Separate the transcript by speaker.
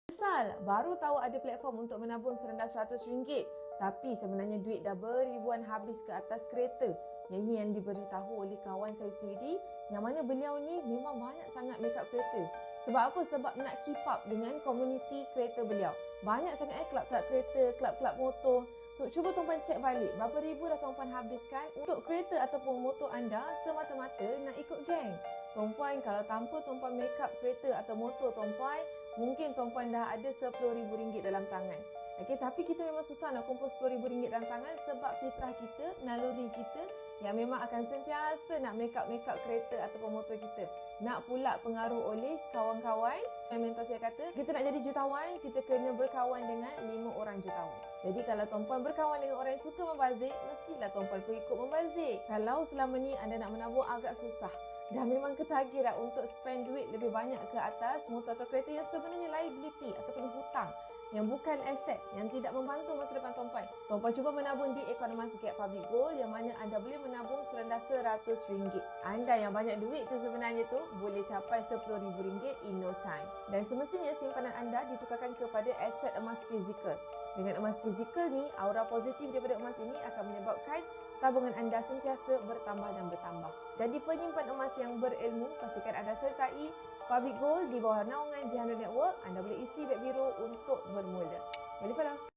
Speaker 1: Misal, baru tahu ada platform untuk menabung serendah RM100, tapi sebenarnya duit dah beribuan habis ke atas kereta. Yang ini yang diberitahu oleh kawan saya sendiri, yang mana beliau ni memang banyak sangat make up kereta. Sebab apa? Sebab nak keep up dengan komuniti kereta beliau. Banyak sangat kelab-kelab kereta, kelab-kelab motor. So, cuba tuan-puan cek balik berapa ribu dah tuan-puan habiskan untuk kereta ataupun motor anda semata-mata nak ikut geng. Tuan-puan, kalau tanpa tuan-puan make up kereta atau motor tuan-puan, mungkin tuan-puan dah ada RM10,000 dalam tangan. Okey, tapi kita memang susah nak kumpul RM10,000 dalam tangan sebab fitrah kita, naluri kita yang memang akan sentiasa nak make up kereta ataupun motor kita. Nak pula pengaruh oleh kawan-kawan. Mentor saya kata, kita nak jadi jutawan, kita kena berkawan dengan 5 orang jutawan. Jadi kalau tuan-puan berkawan dengan orang yang suka membazir, mestilah tuan-puan pun ikut membazir. Kalau selama ni anda nak menabung agak susah, dah memang ketagih dah untuk spend duit lebih banyak ke atas motor atau kereta yang sebenarnya liability ataupun hutang, yang bukan aset, yang tidak membantu masa depan tuan-puan. Tuan-puan cuba menabung di Economas Gap Public Gold yang mana anda boleh menabung serendah RM100. Anda yang banyak duit tu sebenarnya tu boleh capai RM10,000 in no time. Dan semestinya simpanan anda ditukarkan kepada aset emas fizikal. Dengan emas fizikal ni, aura positif daripada emas ini akan menyebabkan tabungan anda sentiasa bertambah dan bertambah. Jadi penyimpan emas yang berilmu, pastikan anda sertai Public Gold di bawah naungan Jihanul Network. Anda boleh isi beg biru untuk bermula. Boleh follow.